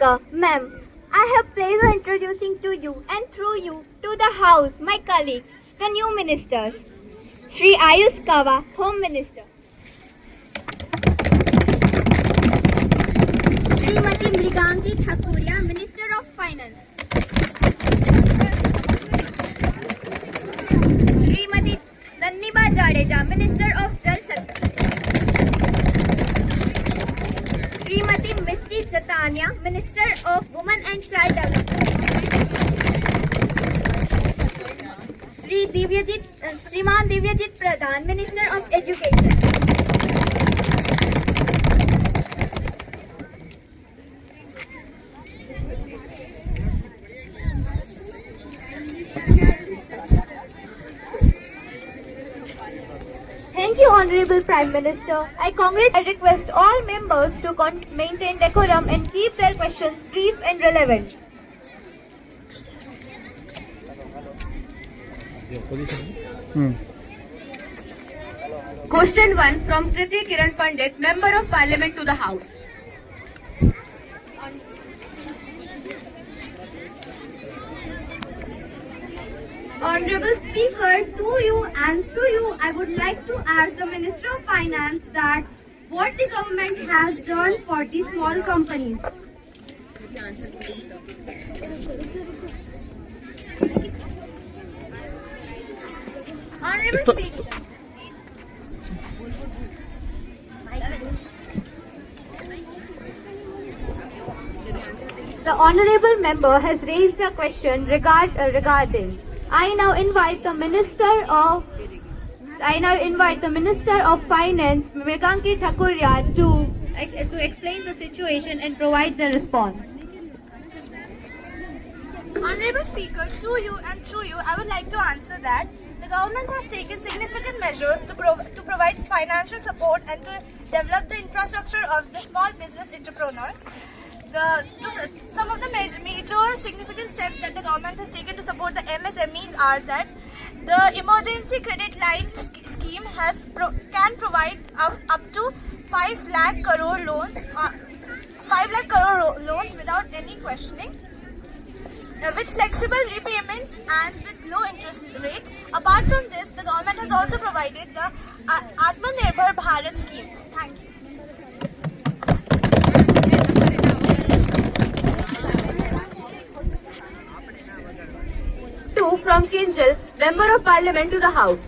Speaker, ma'am, I have pleasure introducing to you and through you to the House my colleagues, the new ministers. Shri Ayush Kawa, Home Minister. Srimati Mriganki Thakuria, Minister of Finance. Srimati Tanniba Jadeja, Minister of Jal Shakti. Srimati Misty Jatania, Minister of Women and Child Development. Shriman Divyajit Pradhan, Minister of Education. Thank you, Honorable Prime Minister. I request all members to maintain decorum and keep their questions brief and relevant. Question 1 from Kriti Kiran Pandit, Member of Parliament to the House. Honorable Speaker, to you and through you, I would like to ask the Minister of Finance that what the government has done for the small companies. Honorable Speaker. The Honorable Member has raised a question regarding. I now invite the Minister of Finance, Mriganki Thakuria, to explain the situation and provide the response. Honorable Speaker, to you and through you, I would like to answer that the government has taken significant measures to provide financial support and to develop the infrastructure of the small business entrepreneurs. Some of the major significant steps that the government has taken to support the MSMEs are that the emergency credit line scheme can provide up to 5 lakh crore loans, without any questioning, with flexible repayments and with low interest rate. Apart from this, the government has also provided the Atmanirbhar Bharat scheme. Thank you. From Kinjal, Member of Parliament to the House.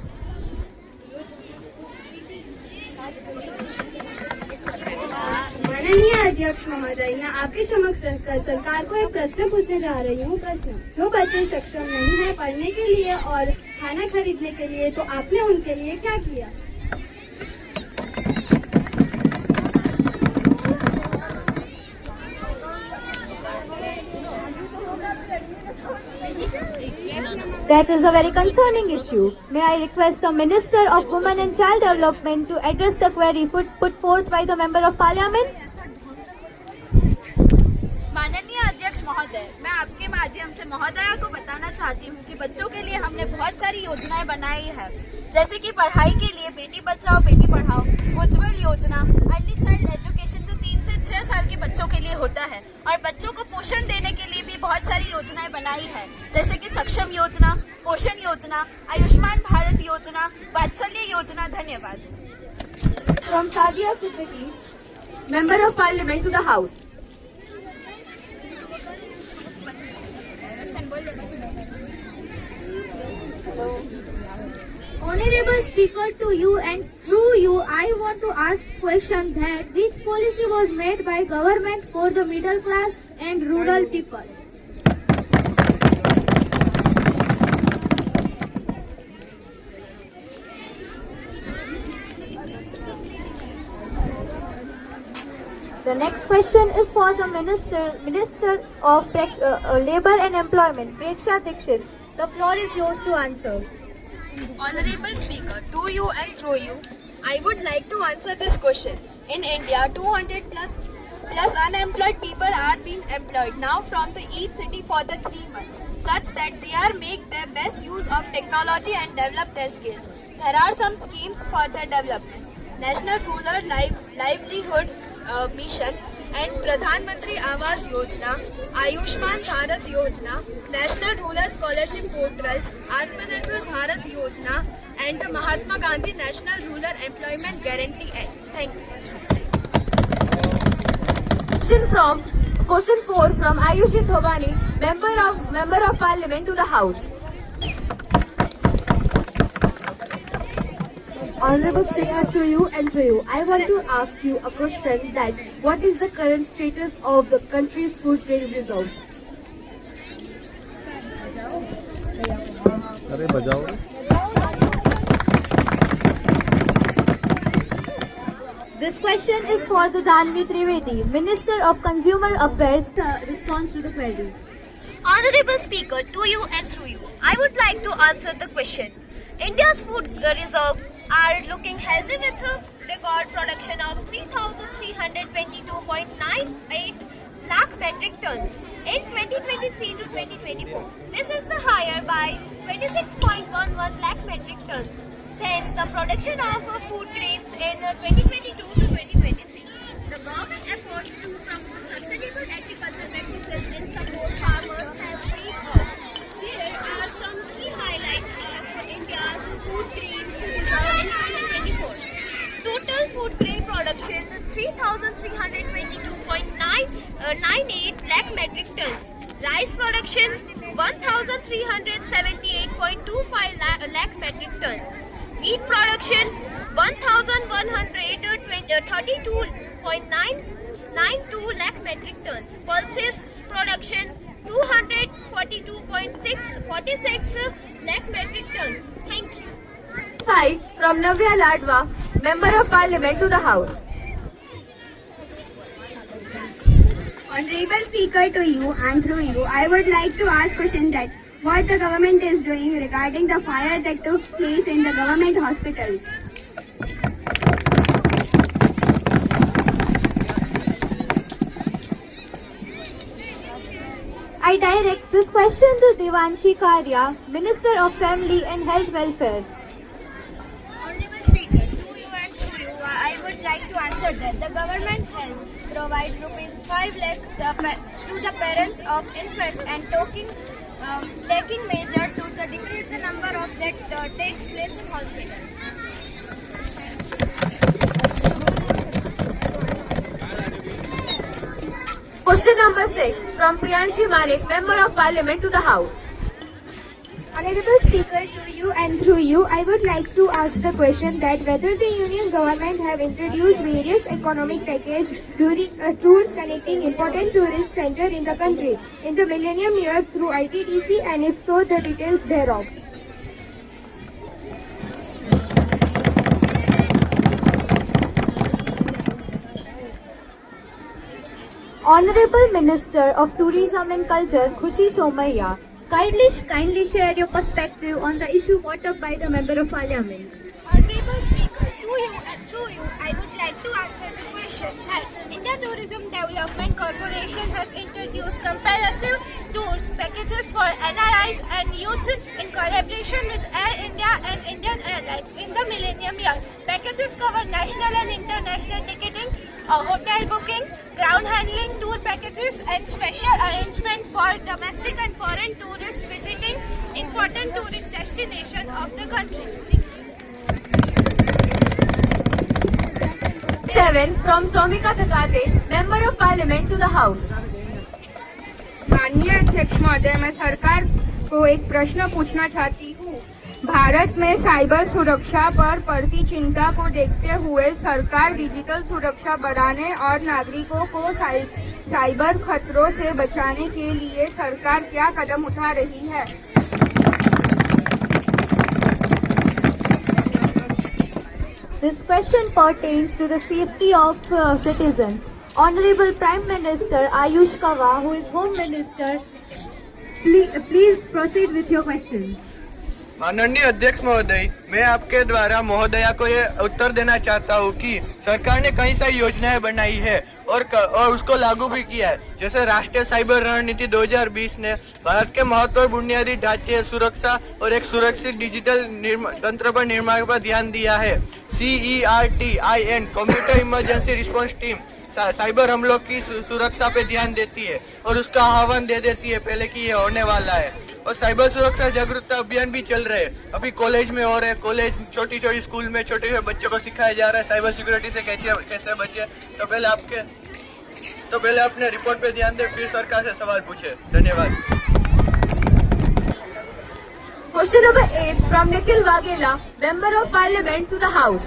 माननीय अध्यक्ष महोदय, मैं आपके समक्ष रहकर सरकार को एक प्रश्न पूछने जा रही हूँ। प्रश्न: जो बच्चे सक्षम नहीं है पढ़ने के लिए और खाना खरीदने के लिए, तो आपने उनके लिए क्या किया? That is a very concerning issue. May I request the Minister of Women and Child Development to address the query put forth by the Member of Parliament? माननीय अध्यक्ष महोदय, मैं आपके माध्यम से महोदया को बताना चाहती हूँ कि बच्चों के लिए हमने बहुत सारी योजनाएं बनाई है, जैसे कि पढ़ाई के लिए बेटी बचाओ बेटी पढ़ाओ, उज्जवल योजना, अर्ली चाइल्ड एजुकेशन जो 3 से 6 साल के बच्चों के लिए होता है, और बच्चों को पोषण देने के लिए भी बहुत सारी योजनाएं बनाई है, जैसे कि सक्षम योजना, पोषण योजना, आयुष्मान भारत योजना, वात्सल्य योजना। धन्यवाद। From Sadia Siddiqui, Member of Parliament to the House. Honorable Speaker, to you and through you, I want to ask question that which policy was made by government for the middle class and rural people? The next question is for the Minister of Labour and Employment, Preksha Dixit. The floor is yours to answer. Honorable Speaker, to you and through you, I would like to answer this question. In India, 200 plus unemployed people are being employed now from the each city for the 3 months, such that they are make their best use of technology and develop their skills. There are some schemes for their development. National Rural Livelihood Mission and Pradhan Mantri Awas Yojana, Ayushman Bharat Yojana, National Rural Scholarship Portal, Atmanirbhar Bharat Yojana, and the Mahatma Gandhi National Rural Employment Guarantee Act. Thank you. Question 4 from Ayushi Thobani, Member of Parliament to the House. Honorable Speaker, to you and through you, I want to ask you a question that what is the current status of the country's food grain reserves? अरे बजाओ This question is for the Dhanvi Trivedi, Minister of Consumer Affairs. Response to the query. Honorable Speaker, to you and through you, I would like to answer the question. India's food reserves are looking healthy with a record production of 3,322.98 lakh metric tons in 2023 to 2024. This is the higher by 26.11 lakh metric tons than the production of food grains in 2022 to 2023. The government efforts to promote sustainable agricultural practices in support farmers has paid off. Here are some key highlights of India's food grain reserve in 2024. Total food grain production 3,322.98 lakh metric tons. Rice production 1,378.25 lakh metric tons. Wheat production 1,132.992 lakh metric tons. Pulses production 242.46 lakh metric tons. Thank you. 5 from Navya Ladwa, Member of Parliament to the House. Honorable Speaker, to you and through you, I would like to ask question that what the government is doing regarding the fire that took place in the government hospitals. I direct this question to Devanshi Karya, Minister of Family and Health Welfare. Honorable Speaker, to you and through you, I would like to answer that the government has provided rupees 5 lakh to the parents of infants and taking measure to decrease the number of that takes place in hospital. Question number 6 from Priyanshi Manik, Member of Parliament to the House. Honorable Speaker, to you and through you, I would like to ask the question that whether the Union government have introduced various economic package during tours connecting important tourist center in the country in the millennium year through ITDC, and if so, the details thereof. Honorable Minister of Tourism and Culture, Khushi Somaiya, kindly share your perspective on the issue brought up by the Member of Parliament. Honorable Speaker, to you and through you, I would like to answer the question that India Tourism Development Corporation has introduced comprehensive tours packages for NRIs and youth in collaboration with Air India and Indian Airlines in the millennium year. Packages cover national and international ticketing, hotel booking, ground handling, tour packages, and special arrangement for domestic and foreign tourists visiting important tourist destinations of the country. 7 from Somika Thakate, Member of Parliament to the House. माननीय अध्यक्ष महोदय, मैं सरकार को एक प्रश्न पूछना चाहती हूँ। भारत में साइबर सुरक्षा पर बढ़ती चिंता को देखते हुए सरकार डिजिटल सुरक्षा बढ़ाने और नागरिकों को साइबर खतरों से बचाने के लिए सरकार क्या कदम उठा रही है? This question pertains to the safety of citizens. Honorable Prime Minister Ayush Kawa, who is Home Minister, please proceed with your question. माननीय अध्यक्ष महोदय, मैं आपके द्वारा महोदया को ये उत्तर देना चाहता हूँ कि सरकार ने कई सारी योजनाएं बनाई है और उसको लागू भी किया है। जैसे राष्ट्रीय साइबर रणनीति 2020 ने भारत के महत्वपूर्ण बुनियादी ढांचे, सुरक्षा और एक सुरक्षित डिजिटल तंत्र पर निर्माण पर ध्यान दिया है। CERTIN computer emergency response team cyber हमलों की सुरक्षा पे ध्यान देती है और उसका आह्वान दे देती है पहले कि ये होने वाला है। और साइबर सुरक्षा जागरूकता अभियान भी चल रहे हैं, अभी कॉलेज में हो रहे हैं। कॉलेज छोटी छोटी स्कूल में छोटे छोटे बच्चों को सिखाया जा रहा है साइबर सिक्योरिटी से कैसे बचे। तो पहले अपने रिपोर्ट पे ध्यान दे, फिर सरकार से सवाल पूछे। धन्यवाद। Question number 8 from Nikhil Waghela, Member of Parliament to the House.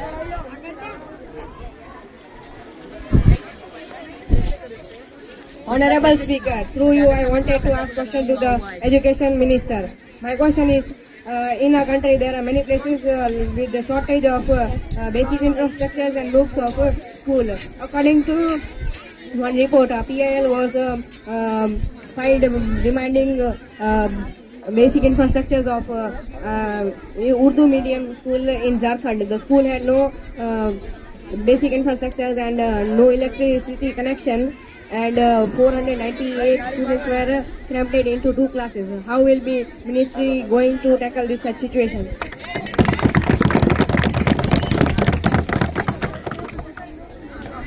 Honorable Speaker, through you I wanted to ask question to the Education Minister. My question is, in our country there are many places with the shortage of basic infrastructures and books of school. According to one report, PIL was filed demanding basic infrastructures of Urdu medium school in Jharkhand. The school had no basic infrastructures and no electricity connection, and 498 students were cramped into 2 classes. How will be ministry going to tackle this such situation?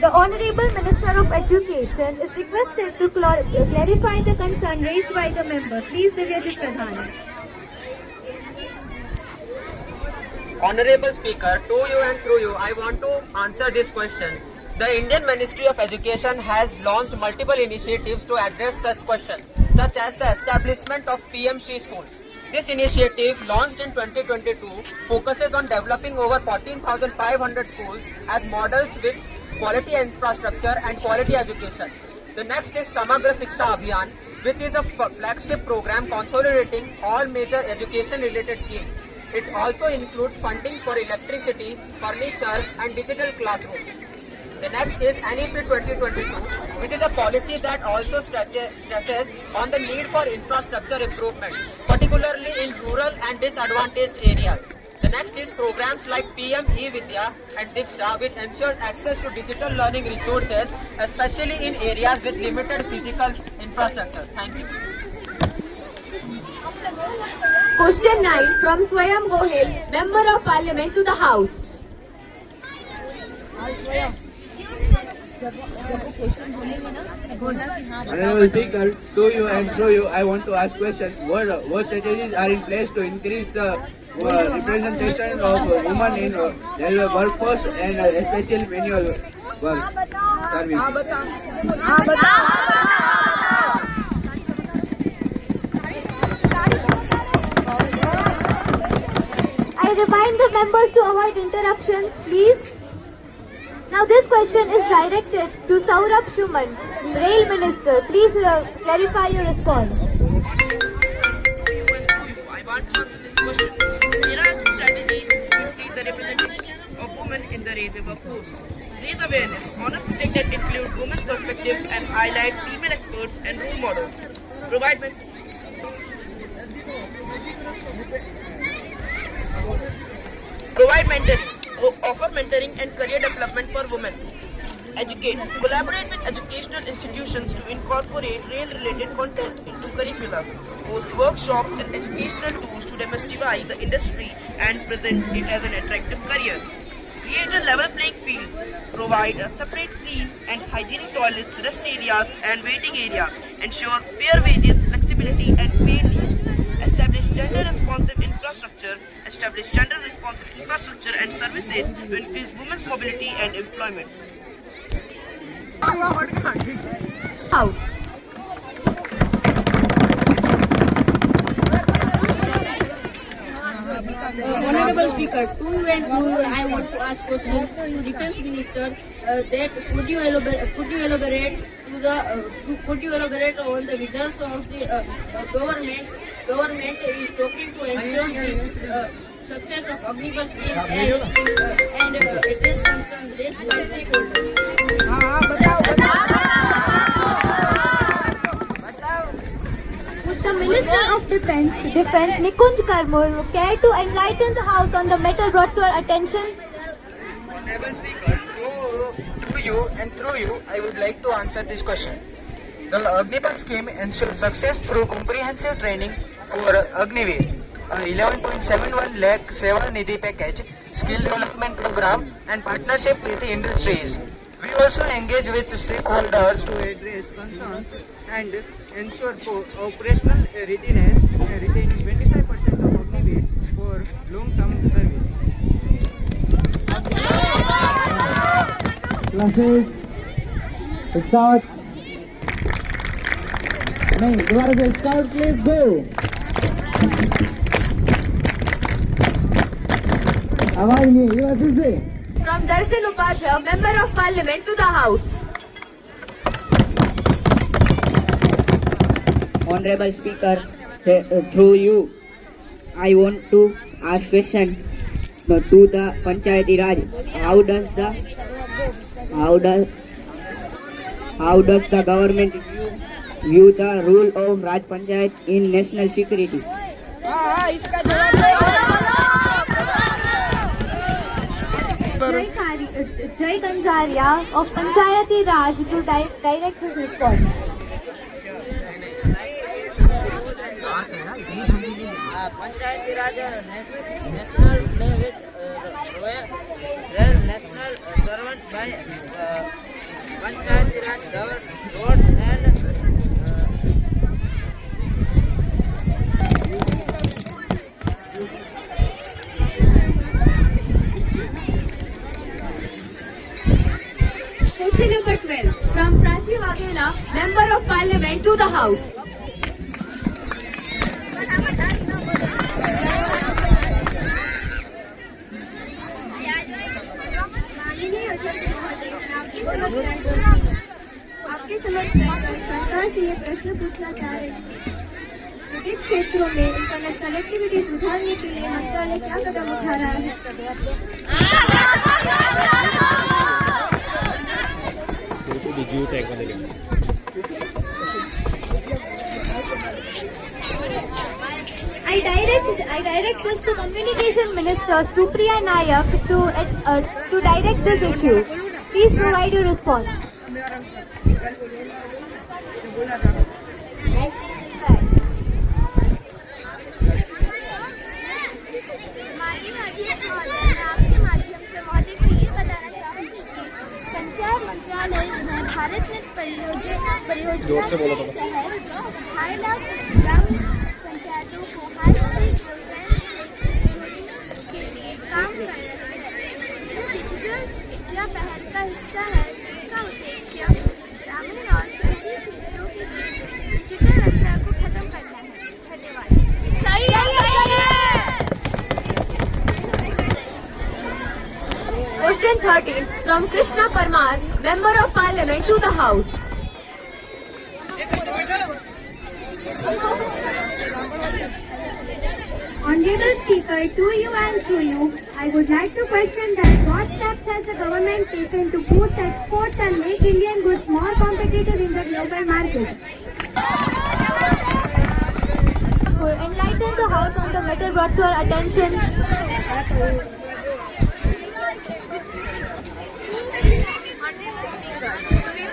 The Honorable Minister of Education is requested to clarify the concern raised by the member. Please, Divyaji Pradhan. Honorable Speaker, to you and through you, I want to answer this question. The Indian Ministry of Education has launched multiple initiatives to address such questions, such as the establishment of PM Shri schools. This initiative, launched in 2022, focuses on developing over 14,500 schools as models with quality infrastructure and quality education. The next is Samagra Shiksha Abhiyan, which is a flagship program consolidating all major education-related schemes. It also includes funding for electricity, furniture, and digital classrooms. The next is NEP 2022, which is a policy that also stresses on the need for infrastructure improvement, particularly in rural and disadvantaged areas. The next is programs like PM E-Vidya and Diksha, which ensures access to digital learning resources, especially in areas with limited physical infrastructure. Thank you. Question 9 from Swayam Gohil, Member of Parliament to the House. Honorable Speaker, to you and through you, I want to ask questions. What strategies are in place to increase the representation of women in the workforce and especially manual work service? I remind the members to avoid interruptions, please. Now this question is directed to Saurabh Shuman, Rail Minister. Please clarify your response. I want to answer this question. There are some strategies to increase the representation of women in the railway workforce. Raise awareness on a project that includes women's perspectives and highlight female experts and role models. Provide mentoring. Offer mentoring and career development for women. Educate. Collaborate with educational institutions to incorporate rail-related content into curricula. Host workshops and educational tools to demystify the industry and present it as an attractive career. Create a level playing field. Provide a separate clean and hygienic toilets, rest areas and waiting area. Ensure fair wages, flexibility and paid leaves. Establish gender-responsive infrastructure. Establish gender-responsive infrastructure and services to increase women's mobility and employment. House. Honorable Speaker, to you and through you, I want to ask question to Defence Minister that could you elaborate on the results of the government is talking to ensure the success of Agnipath scheme and it is concerned raised by stakeholders. Would the Minister of Defence Nikunj Karmur care to enlighten the House on the matter brought to our attention? Honorable Speaker, to you and through you, I would like to answer this question. The Agnipath scheme ensures success through comprehensive training for Agniveers, an 11.71 lakh Seva Nidhi package, skill development program and partnership with industries. We also engage with stakeholders to address concerns and ensure for operational readiness, retaining 25% of Agniveers for long-term service. Classes, start. नहीं दोबारा से start please go. आवाज नहीं ये बात फिर से. From Darshan Upadhyay, Member of Parliament to the House. Honorable Speaker, through you, I want to ask question to the Panchayati Raj. How does the government view the role of Raj Panchayat in national security? Jai Ganjaria of Panchayati Raj to direct his response. Panchayati Raj national national servant by Panchayati Raj govern roads and Question number 12 from Prachi Waghela, Member of Parliament to the House. आपके समक्ष सरकार से ये प्रश्न पूछना चाह रहे हैं विभिन्न क्षेत्रों में इंटरनेट कनेक्टिविटी सुधारने के लिए मंत्रालय क्या कदम उठा रहा है? I direct this to Communication Minister Supriya Nayak to direct this issue. Please provide your response. संचार मंत्रालय भारत में परियोजना ढाई लाख ग्राम पंचायतों को हाई स्पीड के लिए काम कर रहे हैं। यह डिजिटल इंडिया पहल का हिस्सा है जिसका उद्देश्य ग्रामीण और शहरी क्षेत्रों के बीच डिजिटल अंतर को खत्म करना है। धन्यवाद। सही है। Question 13 from Krishna Parmar, Member of Parliament to the House. Honorable Speaker, to you and through you, I would like to question that what steps has the government taken to boost exports and make Indian goods more competitive in the global market? Enlighten the House on the matter brought to our attention. Honorable Speaker, through you,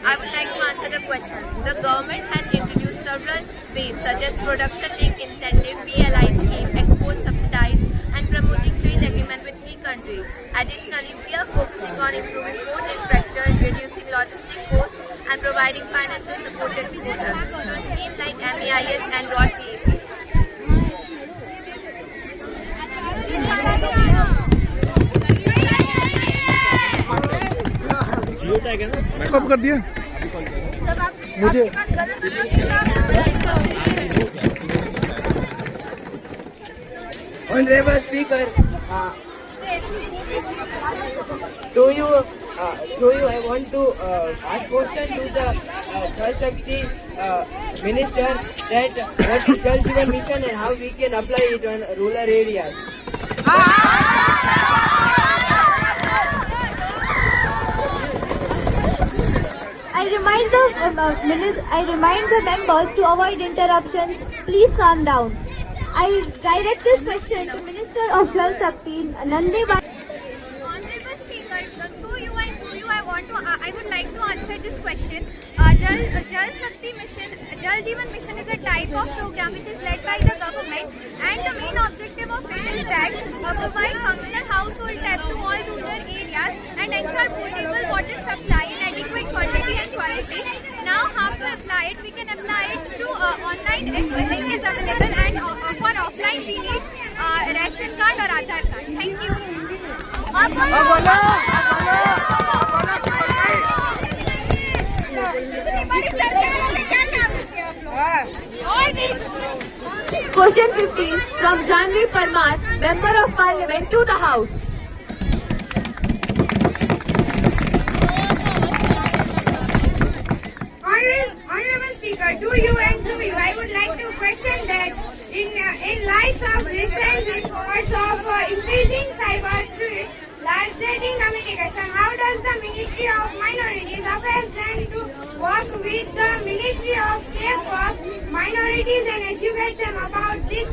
I would like to answer the question. The government has introduced several ways such as production-linked incentive, PLI scheme, export subsidies, and promoting trade agreement with 3 countries. Additionally, we are focusing on improving port infrastructure, reducing logistic costs, and providing financial support to exporters through schemes like MEIS and ROD-TEP. Geo tag है ना मैं कब कर दिया मुझे Honorable Speaker, through you, I want to ask question to the Jal Shakti Minister that what is Jal Jeevan Mission and how we can apply it on rural areas. I remind the members to avoid interruptions. Please calm down. I direct this question to Minister of Jal Shakti, Nandi Bai. Honorable Speaker, through you and to you, I would like to answer this question. Jal Shakti Mission, Jal Jeevan Mission is a type of program which is led by the government, and the main objective of it is that provide functional household tap to all rural areas and ensure potable water supply can apply it through online. Everything is available, and for offline we need ration card or Aadhaar card. Thank you. Question 15 from Janvi Parmar, Member of Parliament to the House. Honorable Speaker, to you and through you, I would like to question that in light of recent reports of increasing cyber threats, largely communication, how does the Ministry of Minorities Affairs plan to work with the Ministry of Safe Minorities and educate them about this?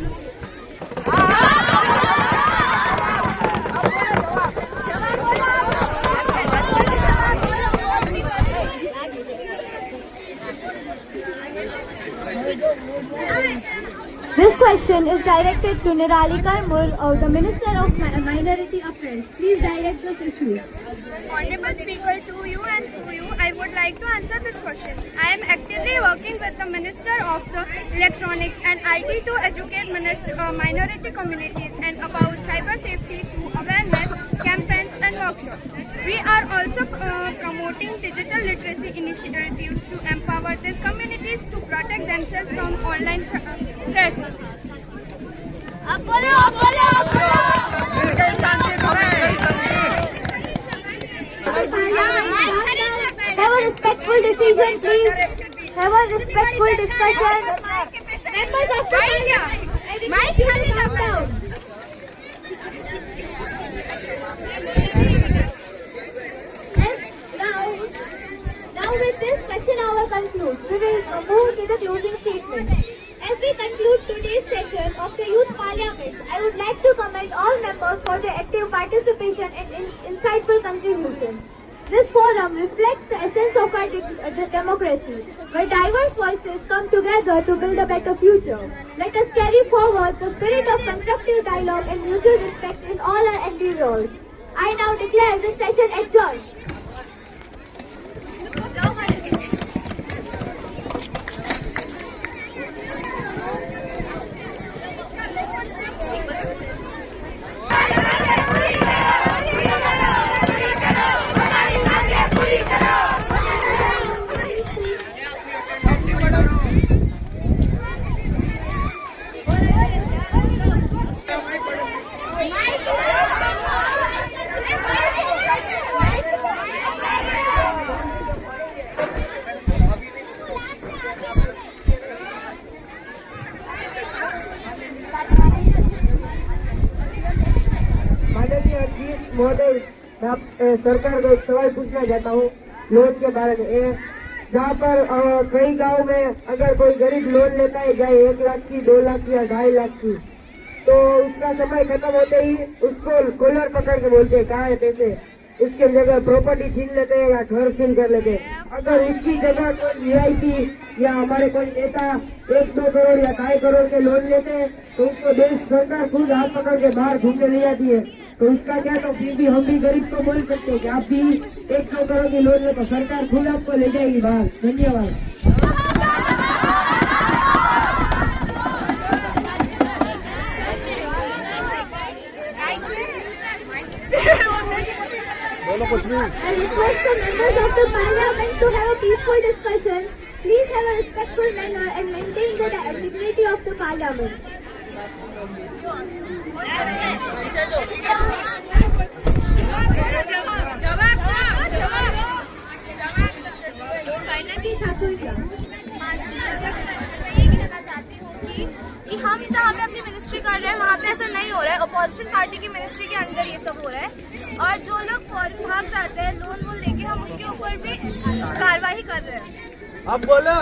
This question is directed to Nirali Karmul, of the Minister of Minority Affairs. Please direct this issue. Honorable Speaker, to you and through you, I would like to answer this question. I am actively working with the Minister of the Electronics and IT to educate minority communities and about cyber safety through awareness campaigns and workshops. We are also promoting digital literacy initiatives to empower these communities to protect themselves from online threats. Have a respectful decision, please. Have a respectful discussion. Members of the Parliament, come down. Now with this question hour concludes, we will move to the closing statement. As we conclude today's session of the Youth Parliament, I would like to commend all members for their active participation and insightful contributions. This forum reflects the essence of our democracy, where diverse voices come together to build a better future. Let us carry forward the spirit of constructive dialogue and mutual respect in all our endeavors. I now declare this session adjourned. महोदय, मैं सरकार को एक सवाल पूछना चाहता हूँ loan के बारे में। जहाँ पर कई गांव में अगर कोई गरीब लोन लेता है, चाहे 1 लाख की, 2 लाख की या 2.5 लाख की, तो उसका समय खत्म होते ही उसको कॉलर पकड़ के बोलते हैं कहाँ है पैसे, इसके जगह प्रॉपर्टी छीन लेते हैं या घर सील कर लेते हैं। अगर इसकी जगह कोई VIP या हमारे कोई नेता 1-2 करोड़ या 2.5 करोड़ के लोन लेते हैं, तो उसको देश सरकार खुद हाथ पकड़ के बाहर घूमने ले जाती है। तो इसका क्या, तो फिर भी हम भी गरीब को बोल सकते हैं कि आप भी 1-2 करोड़ की लोन ले, तो सरकार खुद आपको ले जाएगी बाहर। धन्यवाद। I request the members of the Parliament to have a peaceful discussion. Please have a respectful manner and maintain the dignity of the Parliament. कि हम जहाँ पे अपनी मिनिस्ट्री कर रहे हैं वहाँ पे ऐसा नहीं हो रहा है। अपोजिशन पार्टी की मिनिस्ट्री के अंदर ये सब हो रहा है, और जो लोग फॉरेन भाग जाते हैं लोन वोन लेके, हम उसके ऊपर भी कार्रवाई कर रहे हैं। अब बोलो।